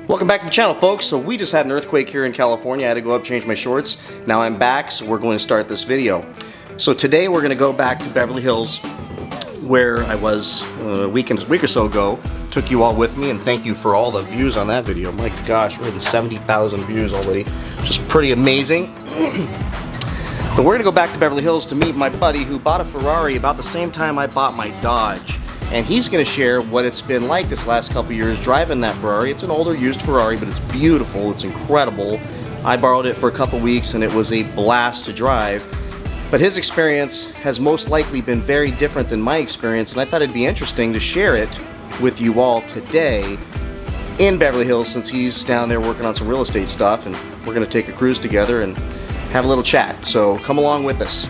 Welcome back to the channel, folks. So we just had an earthquake here in California. I had to go up, change my shorts. Now I'm back, so we're going to start this video. So today we're going to go back to Beverly Hills, where I was a week or so ago. Took you all with me, and thank you for all the views on that video. My gosh, we're hitting 70,000 views already, which is pretty amazing. But we're going to go back to Beverly Hills to meet my buddy who bought a Ferrari about the same time I bought my Dodge. And he's going to share what it's been like this last couple years driving that Ferrari. It's an older used Ferrari, but it's beautiful, it's incredible. I borrowed it for a couple weeks and it was a blast to drive. But his experience has most likely been very different than my experience, and I thought it'd be interesting to share it with you all today in Beverly Hills, since he's down there working on some real estate stuff, and we're going to take a cruise together and have a little chat. So come along with us.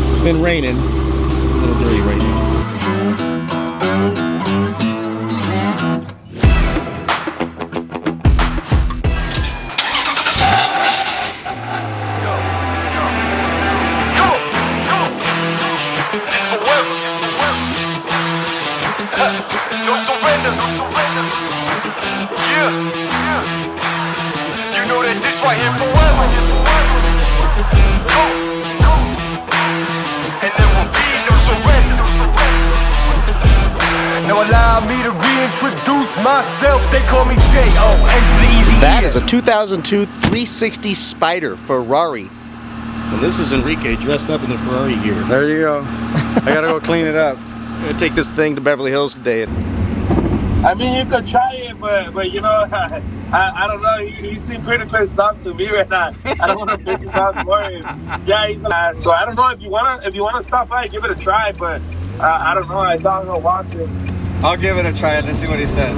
It's been raining, a little dirty right now. No surrender, no surrender. Yeah, yeah. You know that this right here forever. Go, go. And there will be no surrender. Now allow me to reintroduce myself. They call me J.O. and to the easy. That is a 2002 360 Spider Ferrari. And this is Enrique dressed up in the Ferrari gear. There you go. I gotta go clean it up. I'm gonna take this thing to Beverly Hills today. I mean, you could try it, but you know, I don't know. He seemed pretty pissed off to me right now. I don't want to make his house worry. Yeah, so I don't know if you wanna stop by, give it a try. But I don't know. I thought I'll watch it. I'll give it a try. Let's see what he says.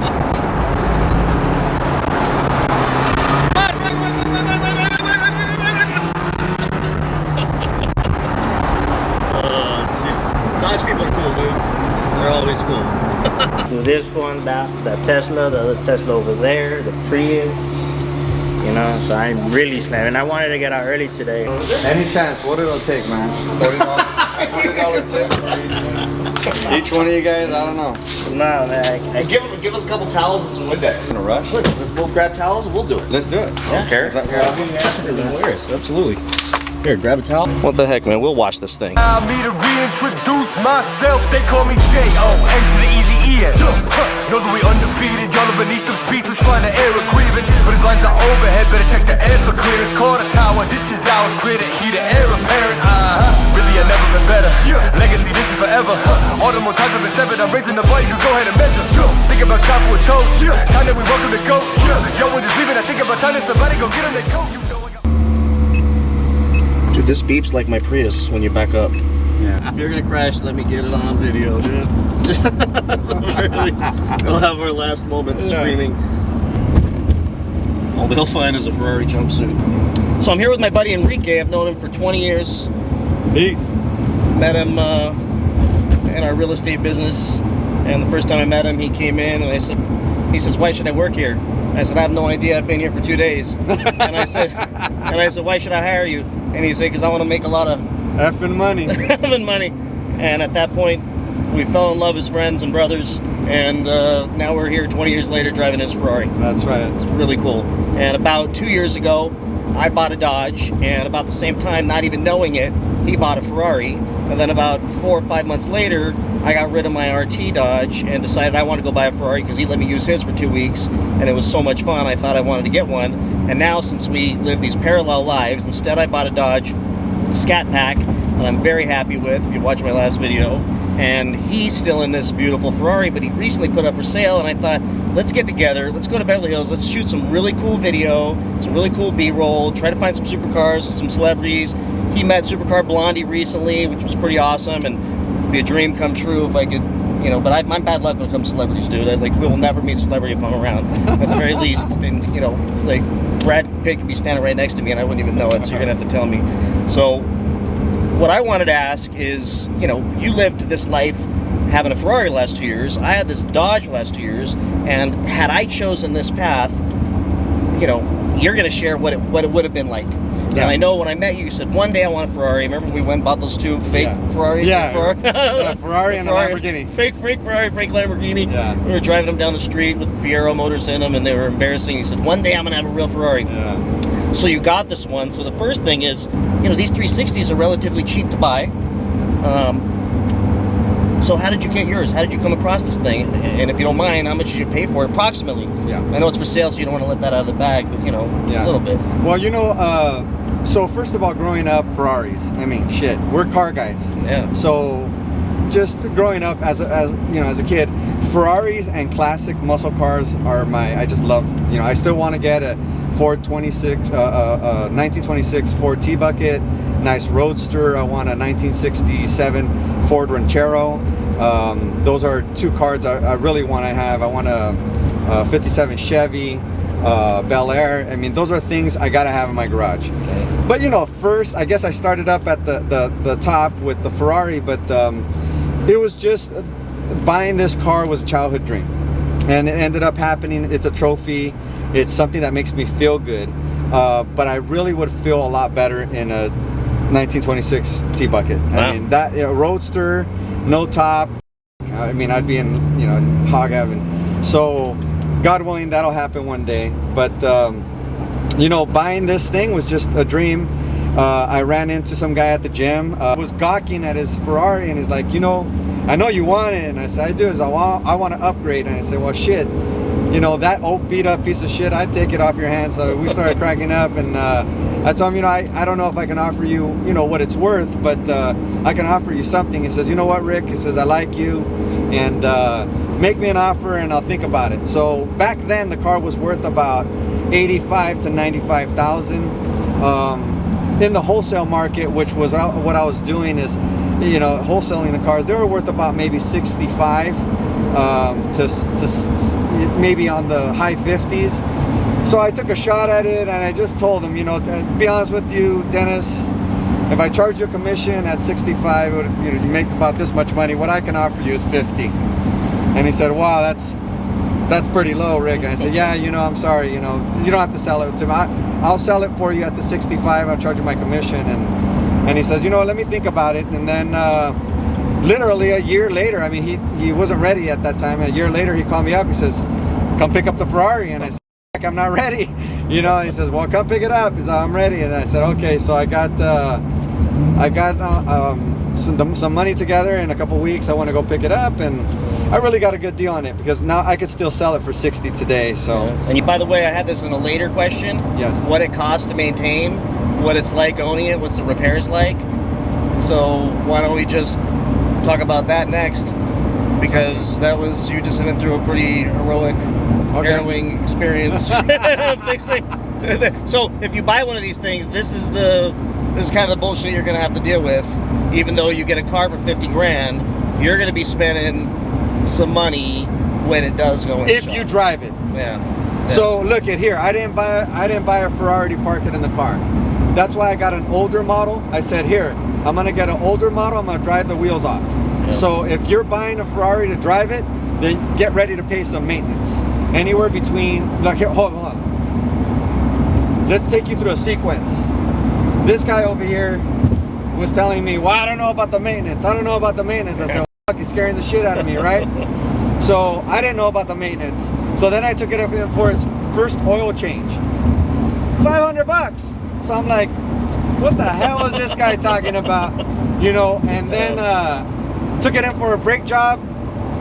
Dodge people are cool, dude. They're always cool. This one, the Tesla, the other Tesla over there, the Prius, you know, so I'm really slamming. I wanted to get out early today. Any chance, what it'll take, man? $40 tip for each one of you guys, I don't know. No, man. Give us a couple towels and some Windex. In a rush? Let's both grab towels and we'll do it. Let's do it. I don't care. Is that Hilarious, absolutely. Here, grab a towel. What the heck, man? We'll wash this thing. Allow me to reintroduce myself. They call me J.O. and to the easy ear. Know that we undefeated. Y'all are beneath them speeches trying to air a grievance. But his lines are overhead. Better check the air for clearance. Call the tower. This is ours. Clear the heat. The air apparent. Really, I've never been better. Legacy, this is forever. All the more times I've been severed. I'm raising the bar. You can go ahead and measure. Think about time for a toast. Time that we welcome to go. Yo, we're just leaving. I think about time that somebody go get them their coat. You know I got. Dude, this beeps like my Prius when you back up. Yeah. If you're gonna crash, let me get it on video, dude. We'll have our last moments screaming. All they'll find is a Ferrari jumpsuit. So I'm here with my buddy Enrique. I've known him for 20 years. Peace. Met him in our real estate business. And the first time I met him, he came in and he says, "Why should I work here?" I said, "I have no idea. I've been here for 2 days." And I said, "Why should I hire you?" And he said, "Because I want to make a lot of effing money." effing money. And at that point, we fell in love as friends and brothers. And now we're here 20 years later driving his Ferrari. That's right. It's really cool. And about 2 years ago, I bought a Dodge. And about the same time, not even knowing it, he bought a Ferrari. And then about 4 or 5 months later, I got rid of my RT Dodge and decided I wanted to go buy a Ferrari because he let me use his for 2 weeks, and it was so much fun I thought I wanted to get one. And now, since we live these parallel lives, instead I bought a Dodge Scat Pack that I'm very happy with, if you watch my last video. And he's still in this beautiful Ferrari, but he recently put up for sale, and I thought, let's get together, let's go to Beverly Hills, let's shoot some really cool video, some really cool B-roll, try to find some supercars, some celebrities. He met Supercar Blondie recently, which was pretty awesome, and it'd be a dream come true if I could, you know, but I'm bad luck when it comes to celebrities, dude. We will never meet a celebrity if I'm around, at the very least. And, you know, like, Brad Pitt could be standing right next to me and I wouldn't even know it, so you're gonna have to tell me. So, what I wanted to ask is, you know, you lived this life having a Ferrari the last 2 years. I had this Dodge the last 2 years, and had I chosen this path, you know, you're going to share what it would have been like. And I know when I met you, you said one day I want a Ferrari. Remember we went and bought those two fake Ferraris? Yeah. Ferrari, Ferrari and a Lamborghini. Fake Ferrari, fake Lamborghini. Yeah. We were driving them down the street with Fiero motors in them, and they were embarrassing. He said, one day I'm going to have a real Ferrari. Yeah. So you got this one. So the first thing is, you know, these 360s are relatively cheap to buy. So how did you get yours? How did you come across this thing? And if you don't mind, how much did you pay for it approximately? Yeah. I know it's for sale, so you don't want to let that out of the bag, but you know, a little bit. Well, you know, so first of all, growing up, Ferraris. I mean, shit, we're car guys. Yeah. So just growing up as a kid, Ferraris and classic muscle cars are I just love, you know, I still want to get a Ford 1926 Ford T-Bucket, nice Roadster. I want a 1967 Ford Ranchero. Those are two cars I really want to have. I want a 57 Chevy, Bel Air. I mean, those are things I gotta have in my garage. Okay. But you know, first, I guess I started up at the top with the Ferrari, but it was just buying this car was a childhood dream, and it ended up happening. It's a trophy. It's something that makes me feel good. But I really would feel a lot better in a 1926 T-Bucket. Wow. I mean, that Roadster, no top. I mean, I'd be in, you know, hog heaven. So God willing, that'll happen one day. But you know, buying this thing was just a dream. I ran into some guy at the gym, was gawking at his Ferrari, and he's like, you know, I know you want it. And I said, I do. I want to upgrade. And I said, well, shit, you know, that old beat up piece of shit, I'd take it off your hands. So we started cracking up, and I told him, you know, I don't know if I can offer you, you know, what it's worth, but I can offer you something. He says, you know what, Rick? He says, I like you, and make me an offer and I'll think about it. So back then the car was worth about 85 to 95,000. In the wholesale market, which was what I was doing, is, you know, wholesaling the cars, they were worth about maybe 65 to maybe on the high 50s. So I took a shot at it, and I just told him, you know, to be honest with you, Dennis, if I charge you a commission at 65, you know, you make about this much money. What I can offer you is 50. And he said, wow, that's pretty low, Rick. And I said, yeah, you know, I'm sorry, you know, you don't have to sell it to me. I'll sell it for you at the 65. I'll charge you my commission. And he says, you know, let me think about it. And then literally a year later, I mean, he wasn't ready at that time. A year later, he called me up. He says, come pick up the Ferrari. And I said, I'm not ready. You know, and he says, well, come pick it up. He says, I'm ready. And I said, okay. So I got some money together in a couple weeks. I want to go pick it up, and I really got a good deal on it because now I could still sell it for 60 today. So, and by the way, I had this in a later question. Yes. What it costs to maintain, what it's like owning it, what's the repairs like. So why don't we just talk about that next? Because that was, you just went through a pretty heroic, harrowing experience fixing. So if you buy one of these things, this is kind of the bullshit you're gonna have to deal with. Even though you get a car for 50 grand, you're gonna be spending some money when it does go in if the you shop. drive it. Yeah. So look at here. I didn't buy a Ferrari to park it in the car. That's why I got an older model. I said, here, I'm gonna get an older model. I'm gonna drive the wheels off. Yeah. So if you're buying a Ferrari to drive it, then get ready to pay some maintenance. Anywhere between, look here, hold on. Let's take you through a sequence. This guy over here was telling me, well, I don't know about the maintenance. I don't know about the maintenance. I said, well, fuck, he's scaring the shit out of me, right? So I didn't know about the maintenance. So then I took it up for its first oil change. $500. So I'm like, what the hell is this guy talking about? You know, and then took it in for a brake job,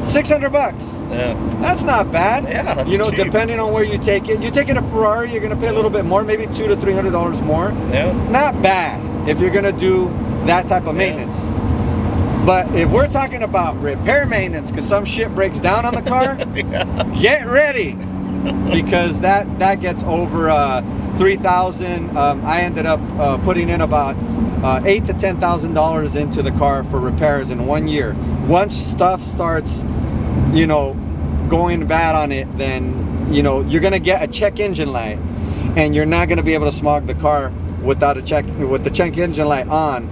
$600. Yeah. That's not bad. Yeah, that's you know, cheap. depending on where you take it. You take it a Ferrari, you're gonna pay a little bit more, maybe $200 to $300 more. Yeah. Not bad if you're gonna do that type of maintenance. But if we're talking about repair maintenance, because some shit breaks down on the car, get ready, because that gets over $3,000. I ended up putting in about $8,000 to $10,000 into the car for repairs in 1 year. Once stuff starts, you know, going bad on it, then, you know, you're gonna get a check engine light, and you're not gonna be able to smog the car without the check engine light on.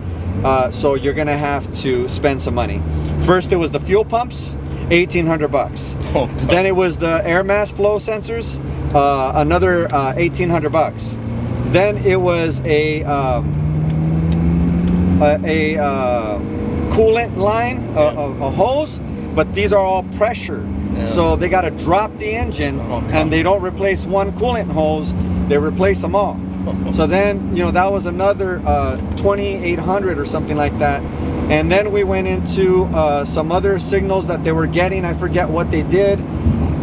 So you're gonna have to spend some money. First, it was the fuel pumps, $1,800. Oh, then it was the air mass flow sensors, another $1,800. Then it was a coolant line, a hose, but these are all pressure. Yeah. So they got to drop the engine, and they don't replace one coolant hose, they replace them all. So then, you know, that was another 2,800 or something like that. And then we went into some other signals that they were getting. I forget what they did.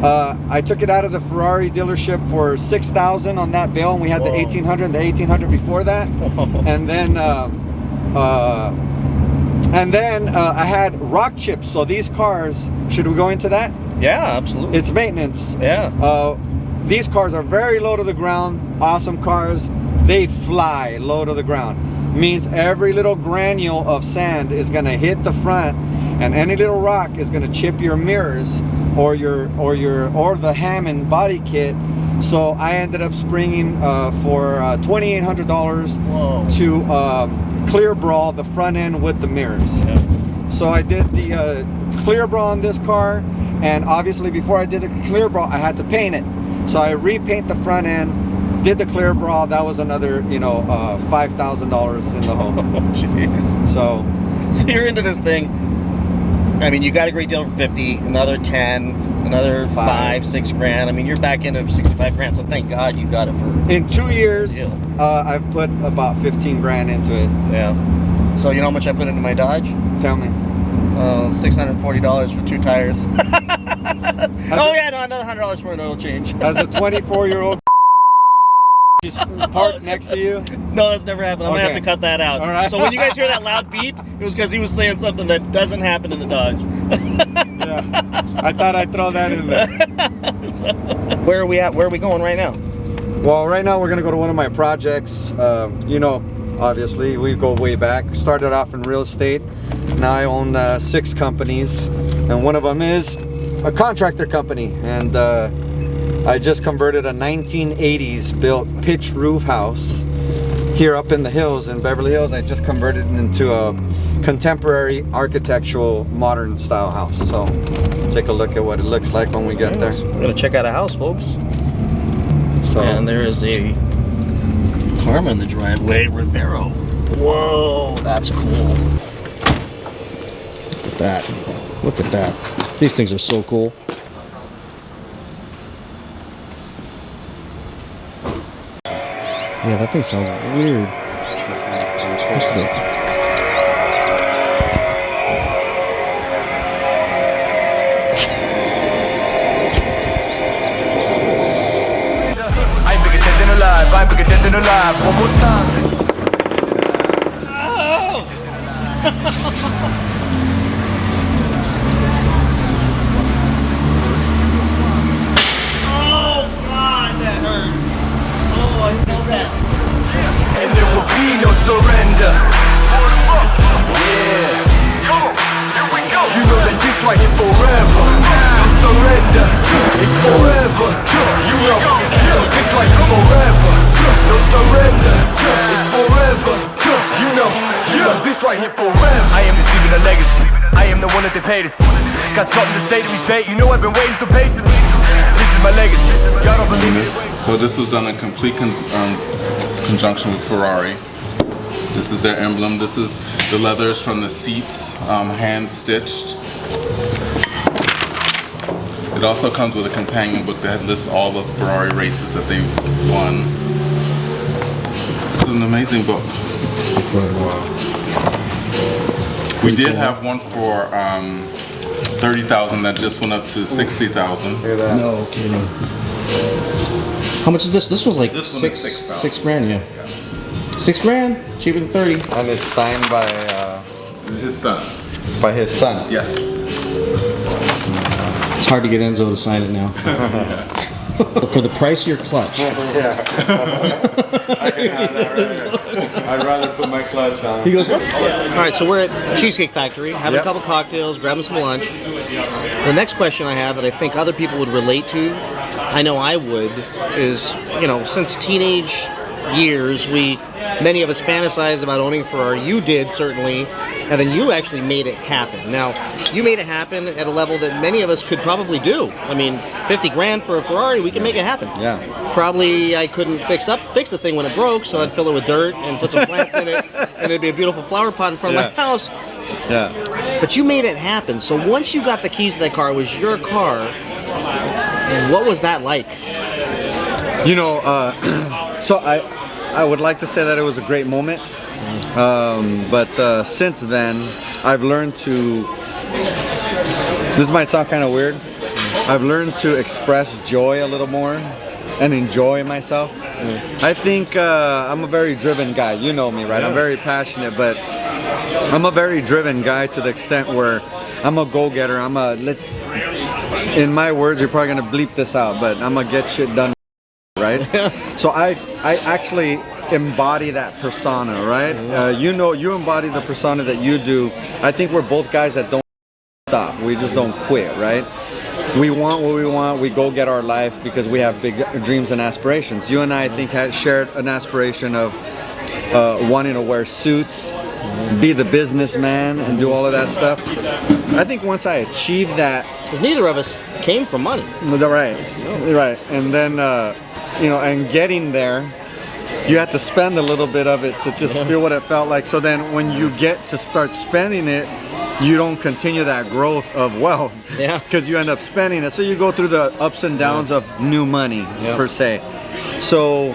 I took it out of the Ferrari dealership for 6,000 on that bill, and we had the 1,800 and the 1,800 before that. And then I had rock chips. So these cars, should we go into that? Yeah, absolutely. It's maintenance. Yeah. These cars are very low to the ground. Awesome cars. They fly low to the ground. Means every little granule of sand is going to hit the front, and any little rock is going to chip your mirrors or the Hammond body kit. So I ended up springing for $2,800 to clear brawl the front end with the mirrors. Yeah. So I did the clear brawl on this car, and obviously before I did the clear brawl, I had to paint it. So I repaint the front end, did the clear brawl. That was another, you know, $5,000 in the hole. Oh, jeez. So you're into this thing. I mean, you got a great deal for 50, another 10, another 5, 6 grand. I mean, you're back into 65 grand. So thank God you got it for. in 2 years, I've put about 15 grand into it. Yeah. So you know how much I put into my Dodge? Tell me. $640 for 2 tires. Another $100 for an oil change. As a 24-year-old just parked next to you. No, that's never happened. I'm gonna have to cut that out. All right. So when you guys hear that loud beep, it was because he was saying something that doesn't happen in the Dodge. Yeah. I thought I'd throw that in there. So, where are we at? Where are we going right now? Well, right now we're gonna go to one of my projects. You know, obviously we go way back. Started off in real estate. Now I own 6 companies, and one of them is a contractor company. And I just converted a 1980s built pitch roof house here up in the hills in Beverly Hills. I just converted it into a contemporary architectural modern style house. So take a look at what it looks like when we get there. We're gonna check out a house, folks. So, And there is a Karma in the driveway, Rivero. Whoa, that's cool. Look at that. Look at that. These things are so cool. Yeah, that thing sounds weird. Listen to it. I'm bigger dead than alive, I'm bigger dead than alive. One more time. Oh, God, that hurt. Oh, I felt that. And there will be no surrender. Yeah. You know that this right here forever. No surrender. It's forever. You know this right here forever. No surrender. It's forever. You know this right here forever. I am just leaving a legacy. I am the one that they paid us. Got something to say to me, say. You know I've been waiting so patiently. This is my legacy. Y'all don't believe this. So this was done in complete conjunction with Ferrari. This is their emblem. This is the leathers from the seats, hand stitched. It also comes with a companion book that lists all the Ferrari races that they've won. It's an amazing book. We did have one for 30,000 that just went up to 60,000. No kidding. How much is this? This was like This one is 6 grand, yeah. 6 grand? Cheaper than 30. and it's signed by His son. his son. Yes. It's hard to get Enzo to sign it now. For the price of your clutch. Yeah. I can have that right. I'd rather put my clutch on. He goes, what? All right, so we're at Cheesecake Factory, having a couple cocktails, grabbing some lunch. The next question I have that I think other people would relate to, I know I would, is, you know, since teenage years, many of us fantasized about owning a Ferrari. You did, certainly. and then you actually made it happen. Now, you made it happen at a level that many of us could probably do. I mean, 50 grand for a Ferrari, we can make it happen. Yeah. Probably I couldn't fix the thing when it broke, so I'd fill it with dirt and put some plants in it, and it'd be a beautiful flower pot in front of my house. Yeah. But you made it happen. So once you got the keys to that car, it was your car. What was that like? You know, so I would like to say that it was a great moment, but since then I've learned to, this might sound kind of weird, I've learned to express joy a little more and enjoy myself. I think I'm a very driven guy. You know me, right? Yeah. I'm very passionate, but I'm a very driven guy to the extent where I'm a go-getter. In my words, you're probably gonna bleep this out, but I'm gonna get shit done, right? So I actually embody that persona, right? You know, you embody the persona that you do. I think we're both guys that don't stop. We just don't quit, right? We want what we want. We go get our life because we have big dreams and aspirations. You and I think had shared an aspiration of wanting to wear suits, be the businessman, and do all of that stuff. I think once I achieved that, Because neither of us came from money. right, and then you know, and getting there, you had to spend a little bit of it to just feel what it felt like. So then, when you get to start spending it, you don't continue that growth of wealth, because you end up spending it. So you go through the ups and downs of new money per se. So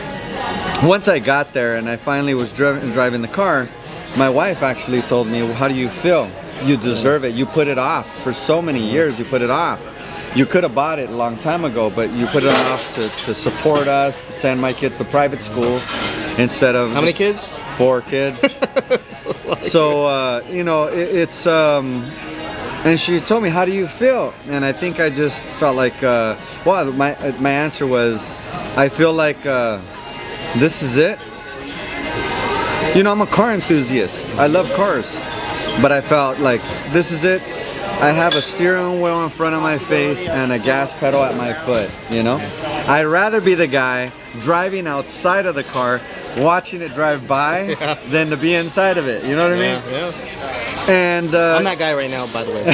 once I got there and I finally was driving the car, my wife actually told me, well, how do you feel? You deserve it. You put it off for so many years. You put it off. You could have bought it a long time ago, but you put it off to support us, to send my kids to private school instead of... How many kids? 4 kids. So, you know, it's... and she told me, how do you feel? And I think I just felt like... well, my answer was, I feel like this is it. You know, I'm a car enthusiast. I love cars. But I felt like, this is it. I have a steering wheel in front of my face and a gas pedal at my foot, you know? I'd rather be the guy driving outside of the car, watching it drive by, than to be inside of it, you know what I mean? Yeah. And I'm that guy right now, by the way.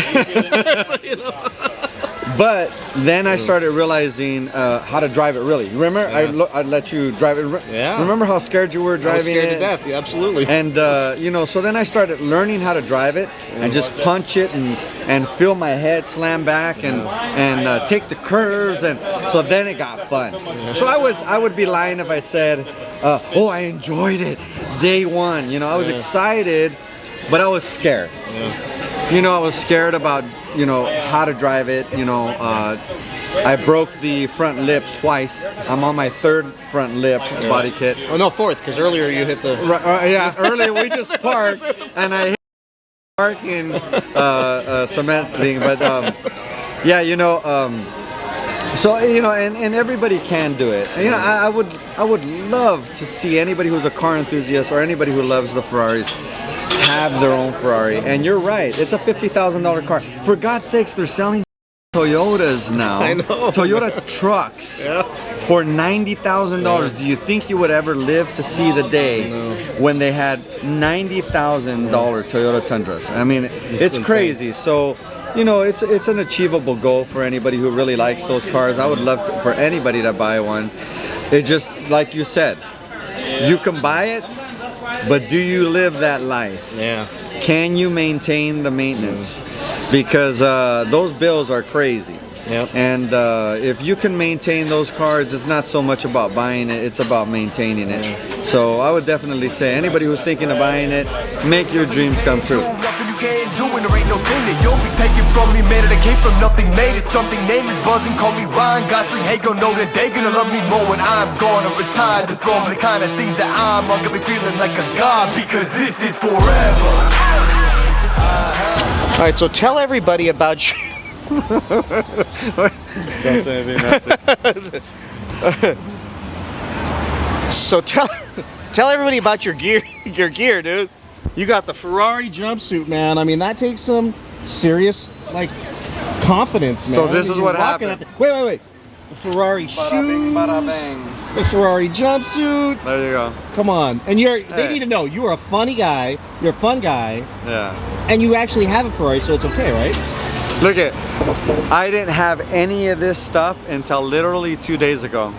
So, you know. But then I started realizing how to drive it really. Remember, I'd let you drive it. Yeah. Remember how scared you were driving I was scared it? to death, absolutely. And you know, so then I started learning how to drive it and just punch it and feel my head slam back and take the curves, and so then it got fun. So I would be lying if I said, oh, I enjoyed it day one. You know, I was excited, but I was scared. You know, I was scared about, you know, how to drive it. You know, I broke the front lip twice. I'm on my 3rd front lip body kit. Oh no, 4th, because earlier you hit the... Yeah, earlier we just parked and I hit the parking cement thing. But yeah, you know, so, you know, and everybody can do it. You know, I would love to see anybody who's a car enthusiast or anybody who loves the Ferraris have their own Ferrari. And you're right, it's a $50,000 car. For God's sakes, they're selling Toyotas now. I know. Toyota trucks for $90,000. Do you think you would ever live to see the day when they had $90,000 Toyota Tundras? I mean, it's crazy. So, you know, it's an achievable goal for anybody who really likes those cars. I would love for anybody to buy one. It just, like you said, you can buy it, but do you live that life? Yeah. Can you maintain the maintenance? Because those bills are crazy. Yep. And if you can maintain those cars, it's not so much about buying it, it's about maintaining it. So I would definitely say anybody who's thinking of buying it, make your dreams come true. Nothing you can't do, and there ain't no thing that you'll be taking from me. Man, it came from nothing, made it something. Name is buzzing, call me Ryan Gosling. Hey, gon' know that they gonna love me more when I'm gonna retire the throne. The kind of things that I'm gonna be feeling like a god, because this is forever. All right, so tell everybody about you. So tell everybody about your gear, dude. You got the Ferrari jumpsuit, man. I mean, that takes some serious, like, confidence, man. So this is what Rocking happened. Wait. The Ferrari shoes. Bada bing, bada bang. The Ferrari jumpsuit. There you go. Come on. And they Hey. need to know you are a funny guy. You're a fun guy. Yeah. And you actually have a Ferrari, so it's okay, right? Look at, I didn't have any of this stuff until literally 2 days ago.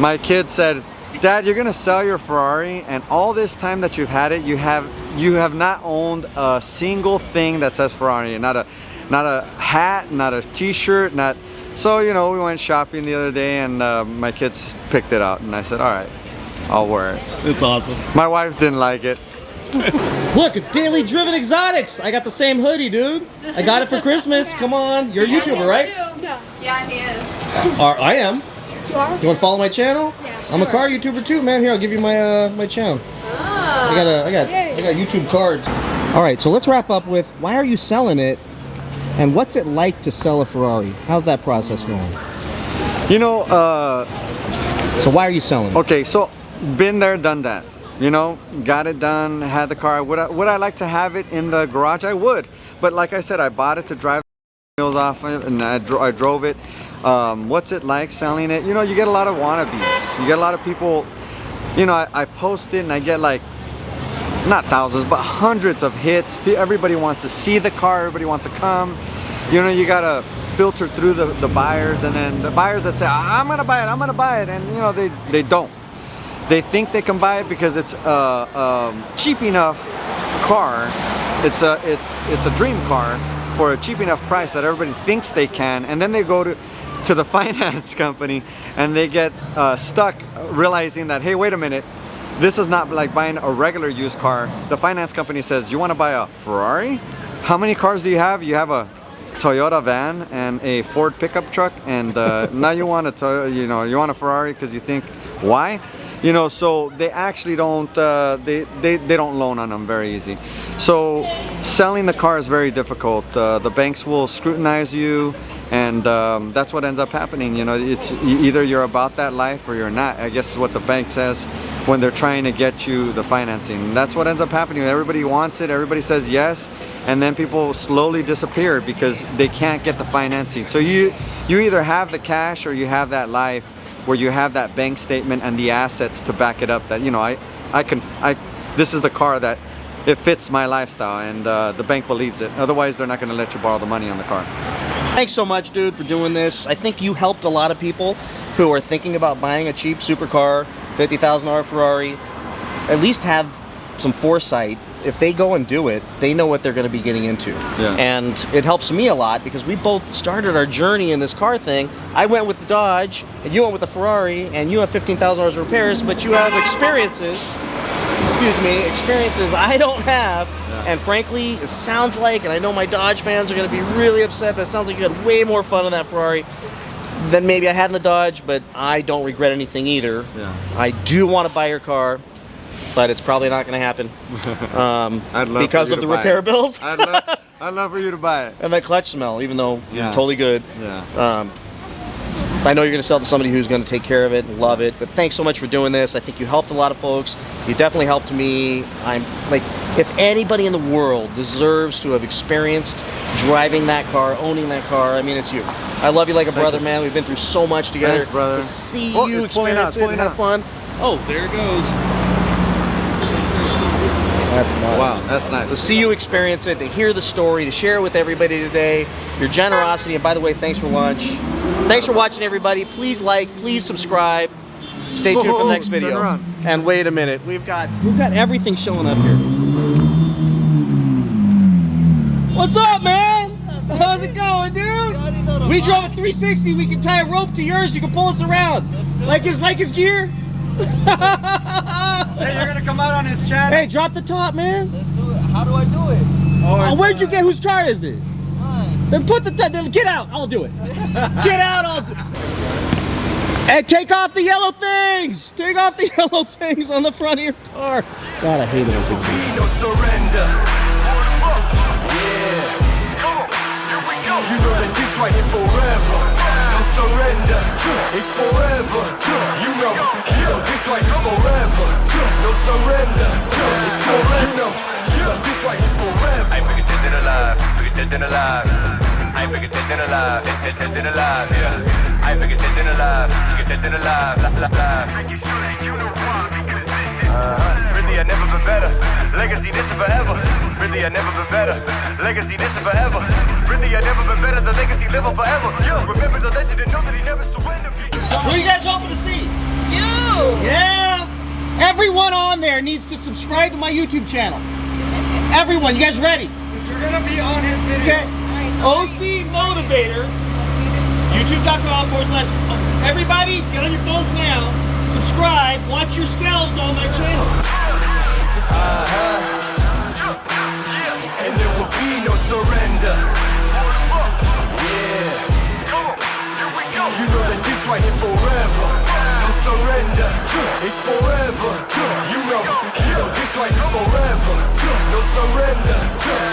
My kid said, Dad, you're gonna sell your Ferrari, and all this time that you've had it, you have not owned a single thing that says Ferrari. Not a hat, not a t-shirt, not. So, you know, we went shopping the other day, and my kids picked it out, and I said, all right, I'll wear it. It's awesome. My wife didn't like it. Look, it's Daily Driven Exotics. I got the same hoodie, dude. I got it for Christmas. Come on. You're a YouTuber, right? No. Yeah, he is. I am. You are? You want to follow my channel? Yeah. I'm a car YouTuber too, man. Here, I'll give you my my channel. I got YouTube cards. All right, so let's wrap up with why are you selling it, and what's it like to sell a Ferrari? How's that process going? You know, So why are you selling it? okay, so been there, done that. You know, got it done, had the car. Would I like to have it in the garage? I would. But like I said, I bought it to drive the wheels off it, and I drove it. What's it like selling it? You know, you get a lot of wannabes. You get a lot of people, you know, I post it and I get like, not thousands, but hundreds of hits. Everybody wants to see the car. Everybody wants to come. You know, you gotta filter through the buyers, and then the buyers that say, I'm gonna buy it, and you know, they don't. They think they can buy it because it's a cheap enough car. It's a dream car for a cheap enough price that everybody thinks they can, and then they go to the finance company and they get stuck realizing that, hey, wait a minute, this is not like buying a regular used car. The finance company says, you want to buy a Ferrari? How many cars do you have? You have a Toyota van and a Ford pickup truck, and now you want you want a Ferrari because you think, why? You know, so they actually don't they don't loan on them very easy. So selling the car is very difficult. The banks will scrutinize you, and that's what ends up happening. You know, it's either you're about that life or you're not. I guess is what the bank says when they're trying to get you the financing. That's what ends up happening. Everybody wants it, everybody says yes, and then people slowly disappear because they can't get the financing. So you either have the cash or you have that life where you have that bank statement and the assets to back it up that, you know, this is the car that it fits my lifestyle, and the bank believes it. Otherwise, they're not going to let you borrow the money on the car. Thanks so much, dude, for doing this. I think you helped a lot of people who are thinking about buying a cheap supercar, $50,000 Ferrari. At least have some foresight. If they go and do it, they know what they're going to be getting into. Yeah. And it helps me a lot because we both started our journey in this car thing. I went with the Dodge, and you went with the Ferrari, and you have $15,000 of repairs, but you have experiences I don't have. Yeah. And frankly, it sounds like, and I know my Dodge fans are going to be really upset, but it sounds like you had way more fun in that Ferrari than maybe I had in the Dodge, but I don't regret anything either. Yeah. I do want to buy your car, but it's probably not going to happen I'd love because for you of to the buy repair it. bills I'd love for you to buy it. and that clutch smell, even though Yeah. totally good. Yeah. I know you're going to sell to somebody who's going to take care of it and love it, but thanks so much for doing this. I think you helped a lot of folks. You definitely helped me. I'm like, if anybody in the world deserves to have experienced driving that car, owning that car, I mean, it's you. I love you like a brother, man. We've been through so much together. Thanks, brother. To see Oh, you it's pulling out, experience it and have fun. Oh, there it goes. That's nice. Wow, that's nice. To see you experience it, to hear the story, to share it with everybody today, your generosity, and by the way, thanks for lunch. Thanks for watching, everybody. Please like, please subscribe. Stay tuned for the next turn video. around. And wait a minute, we've got everything showing up here. What's up, man? How's it going, dude? We drove a 360. We can tie a rope to yours. You can pull us around. Like his gear. Hey, you're gonna come out on his channel? Hey, drop the top, man. Let's do it. How do I do it? Oh, where'd you get? Whose car is it? Then put the then get out. I'll do it. Get out. I'll do. And take off the yellow things. Take off the yellow things on the front of your car. God, I hate it. Be no surrender. Yeah. You know that this right here forever. No surrender. It's forever. You know this right here forever. No surrender. It's forever. You know this right here forever. I'm bigger dead than alive, yeah. I make it dead and alive. You get dead and alive. Make it sure that you know why, because this is really, I never been better. Legacy, this is forever. Really, I never been better. Legacy, this is forever. Really, I never been better. The legacy live on forever. Yo, remember the legend and know that he never surrendered. Who are you guys hoping to see? You. Yeah. Everyone on there needs to subscribe to my YouTube channel. Everyone, you guys ready? You're gonna be on his video. Okay. OC Motivator. YouTube.com / everybody, get on your phones now. Subscribe. Watch yourselves on my channel. And there will be no surrender. Yeah. You know that this right here forever. No surrender. It's forever. You know this right here forever. No surrender.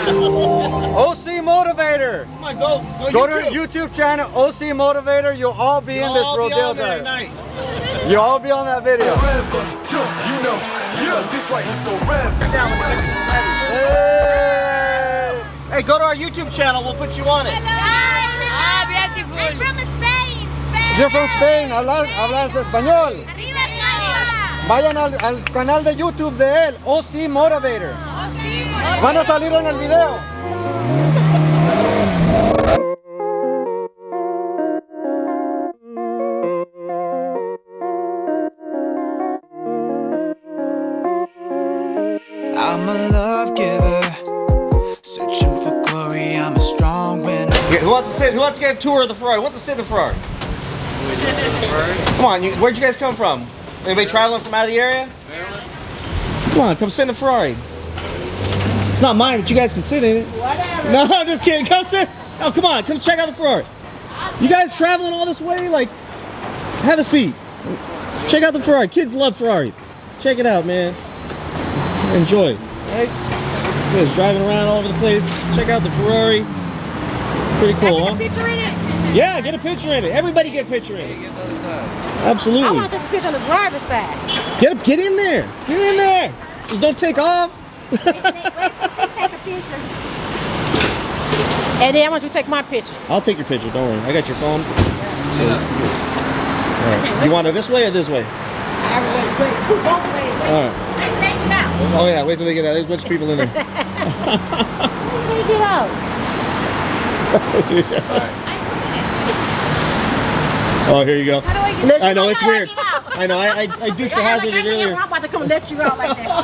OC Motivator. Come on, go Go to YouTube channel, OC Motivator. You'll all be in this rodeo tonight. You'll all be on that video. Forever. You know, this right here forever. Hey, go to our YouTube channel. We'll put you on it. Beautiful. I'm from Spain. You're from Spain. Hablas español. Arriba España. Vayan al canal de YouTube de él, OC Motivator. Van a salir en el video. I'm a love giver, searching for glory. I'm a strong winner. Yeah, who wants to get a tour of the Ferrari? Who wants to sit in the Ferrari? Come on, where'd you guys come from? Anybody traveling from out of the area? Come on, come sit in the Ferrari. It's not mine, but you guys can sit in it. Whatever. No, I'm just kidding. Come sit. Oh, come on, come check out the Ferrari. You guys traveling all this way? Like, have a seat. Check out the Ferrari. Kids love Ferraris. Check it out, man. Enjoy. Right? You guys driving around all over the place. Check out the Ferrari. Pretty cool, huh? Get a picture in it. Yeah, get a picture in it. Everybody get a picture in it. Absolutely. I want to take a picture on the driver's side. Get in there. Get in there. Just don't take off. Wait, take a picture. And then I want you to take my picture. I'll take your picture. Don't worry. I got your phone. So, all right. You want it this way or this way? Both ways. All right. Wait till they get out. Oh yeah, wait till they get out. There's a bunch of people in there. Wait till they get out. Oh, here you go. How do I get out? I know, it's How do weird. get out? I know, I Dukes the Hazard it earlier. I'm about to come and let you out like that.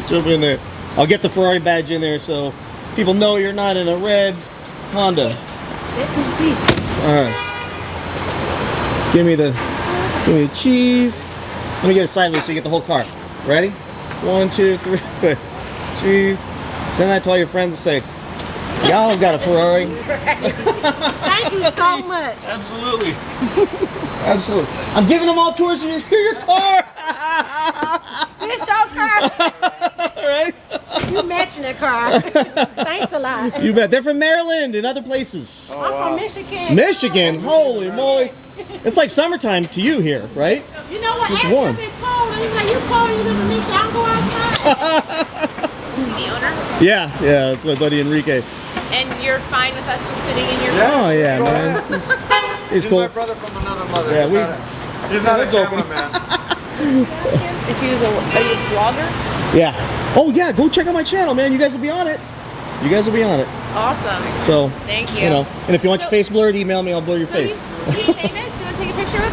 Jump in there. I'll get the Ferrari badge in there so people know you're not in a red Honda. Let them see. Alright. Give me the cheese. Let me get it sideways so you get the whole car. Ready? 1, 2, 3. Good. Cheese. Send that to all your friends and say, y'all got a Ferrari. Thank you so much. Absolutely. Absolutely. I'm giving them all tours of your car. It's your car. Right? You matching that car. Thanks a lot. You bet. They're from Maryland and other places. I'm from Michigan. Michigan? Holy moly. It's like summertime to you here, right? You know what? It's Actually, warm. It's been cold. And he's like, you cold, you live in Michigan. I'll go outside. The owner, Yeah, that's my buddy Enrique. and you're fine with us just sitting in your Oh yeah, man. He's cool. My brother from another mother. Yeah, he's not a it's open. cameraman. If he was a vlogger. Yeah. Oh yeah, go check out my channel, man. You guys will be on it. You guys will be on it. Awesome. So Thank you. You know, and if you want your face blurred, email me. I'll blur your So face. he's famous. You want to take a picture with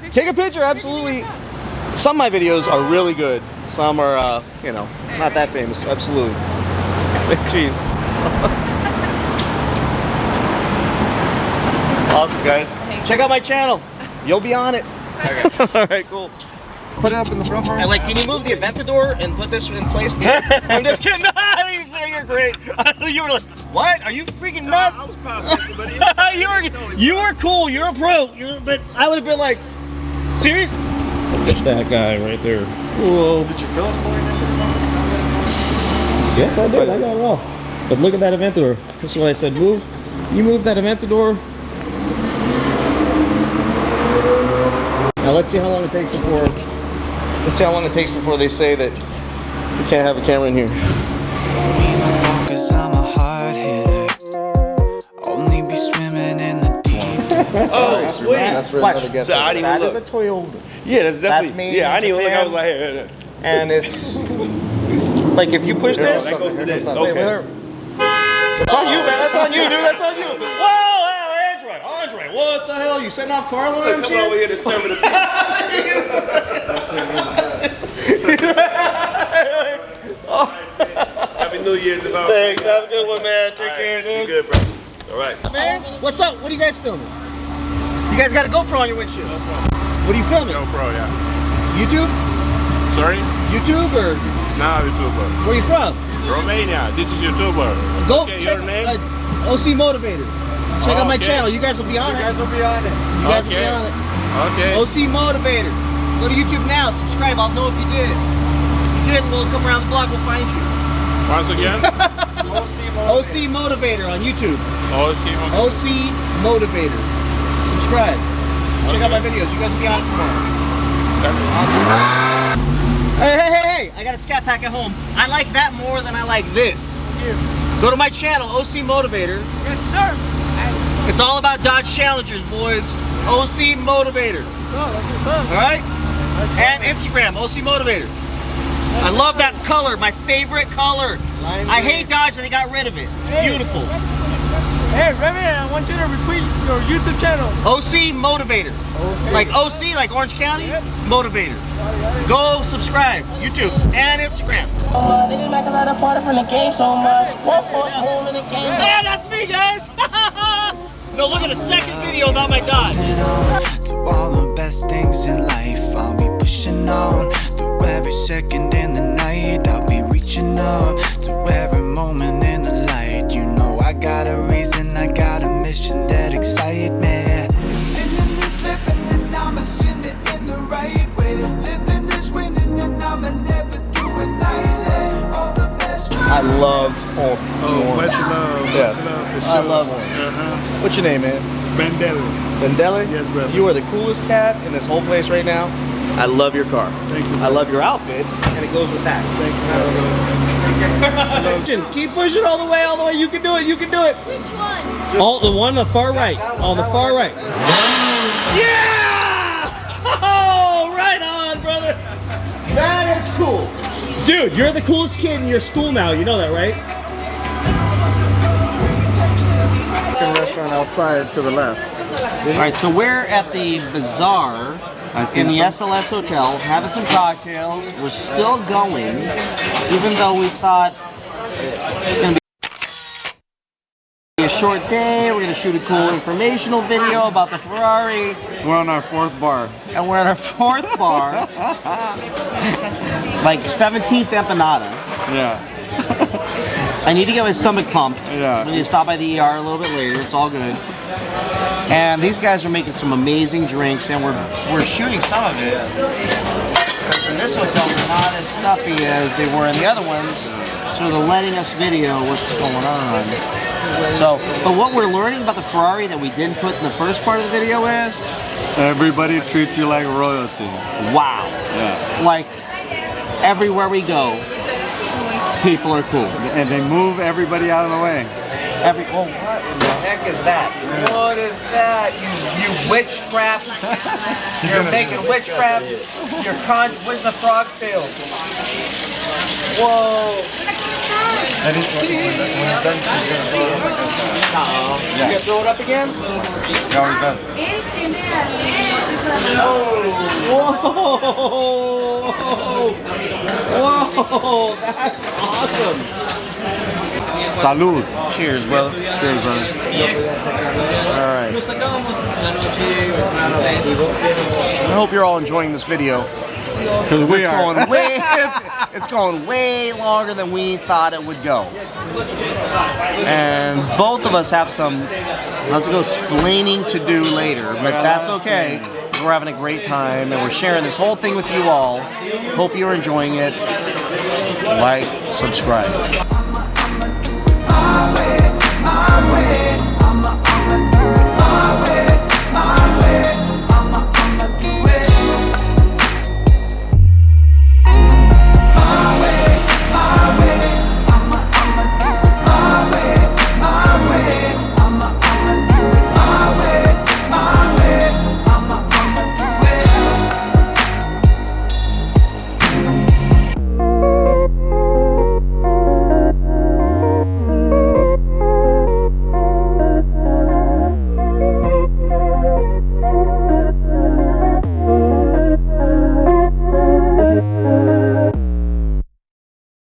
him? Take a picture, absolutely. Some of my videos are really good. Some are, you know, not that famous. Absolutely. Jeez. Awesome, guys. Check out my channel. You'll be on it. All right, cool. Put it up in the front for And like, can you move the Aventador and put this in place? I'm just kidding. You're great. You were like, what? Are you freaking nuts? you were cool. You're a pro. But I would have been like, serious? Look at that guy right there. Whoa. Did you feel us pulling into the Yes, I did. I got it all. But look at that Aventador. This is what I said. Move. You move that Aventador. Now let's see how long it takes before. Let's see how long it takes before they say that you can't have a camera in here. Cause I'm a hard hitter. Oh, sweet. That's for another guest. So I didn't That even is a look. Toyota. Yeah, that's definitely. made Yeah, I in didn't even look. I was Japan. like, hey. And it's like if you push this. That goes to this. Wait, Okay. That's on you, man. That's on you, dude. That's on you. Whoa, Andre, what the hell? You setting off car alarms Come here? over here to stir the Happy New Year's and all. Thanks. Have a good one, man. Take care, dude. You good, bro? All right. Man, what's up? What are you guys filming? You guys got a GoPro on your windshield. What are you filming? GoPro, yeah. YouTube? Sorry? YouTube or Nah, YouTuber. where are you from? Romania. This is YouTuber. Go Okay, check your name? OC Motivator. Check out my Okay. channel. You guys will be on it. You guys will be on it. You guys will be Okay. on it. Okay. OC Motivator. Go to YouTube now. Subscribe. I'll know if you did. If you didn't, we'll come around the block. We'll find you. Once again? OC Motivator on YouTube. OC Motivator. Subscribe. Check out my videos. You guys will be on it tomorrow. Awesome. Hey, I got a Scat Pack at home. I like that more than I like this. Go to my channel, OC Motivator. Yes, sir. It's all about Dodge Challengers, boys. OC Motivator. That's what's up. All right? And Instagram, OC Motivator. I love that color, my favorite color. I hate Dodge and they got rid of it. It's beautiful. Hey, Remy, I want you to retweet your YouTube channel. OC Motivator. Like OC, like Orange County, Motivator. Go subscribe, YouTube and Instagram. They just make a lot of party from the game so much. What force move in the game? Yeah, that's me, guys. No, look at the second video about my Dodge. To all the best things in life, I'll be pushing on. Through every second in the night, I'll be reaching up. To every moment in the light, you know I got a reason, I got a mission that excites me. Sinning is living and I'ma sin it in the right way. Living is winning and I'ma never do it lightly. All the best. I love orange. Much love. Yeah. Much love for I sure. love orange. What's your name, man? Bandela. Vendeli? Yes, brother. You are the coolest cat in this whole place right now. I love your car. Thank you. I love your outfit, and it goes with that. Thank you. Keep pushing all the way. You can do it. You can do it. Which one? All the one on the far right. On the far right. Yeah! Oh, right on, brother. That is cool. Dude, you're the coolest kid in your school now. You know that, right? Restaurant outside to the left. All right, so we're at the bazaar in the SLS Hotel, having some cocktails. We're still going, even though we thought it's going to be a short day. We're going to shoot a cool informational video about the Ferrari. We're on our fourth bar. And we're at our fourth bar, like 17th Empanada. Yeah. I need to get my stomach pumped. Yeah. We need to stop by the ER a little bit later. It's all good. And these guys are making some amazing drinks, and we're shooting some of it. Because in this hotel, they're not as stuffy as they were in the other ones, so they're letting us video what's going on. So, but what we're learning about the Ferrari that we didn't put in the first part of the video is Everybody treats you like royalty. wow. Yeah. Like everywhere we go, people are cool. And they move everybody out of the way. Oh, what in the heck is that? What is that? You witchcraft. You're making witchcraft. Where's the frog's tails? Whoa. And when it's done, she's gonna throw it up again. You gonna throw it up again? Yeah, we're done. Whoa, that's awesome. Salud. Cheers, brother. Cheers, brother. All right. I hope you're all enjoying this video. Because It's going way longer than we thought it would go. And both of us have some, let's go splaining to do later, but that's okay. We're having a great time and we're sharing this whole thing with you all. Hope you're enjoying it. Like, subscribe.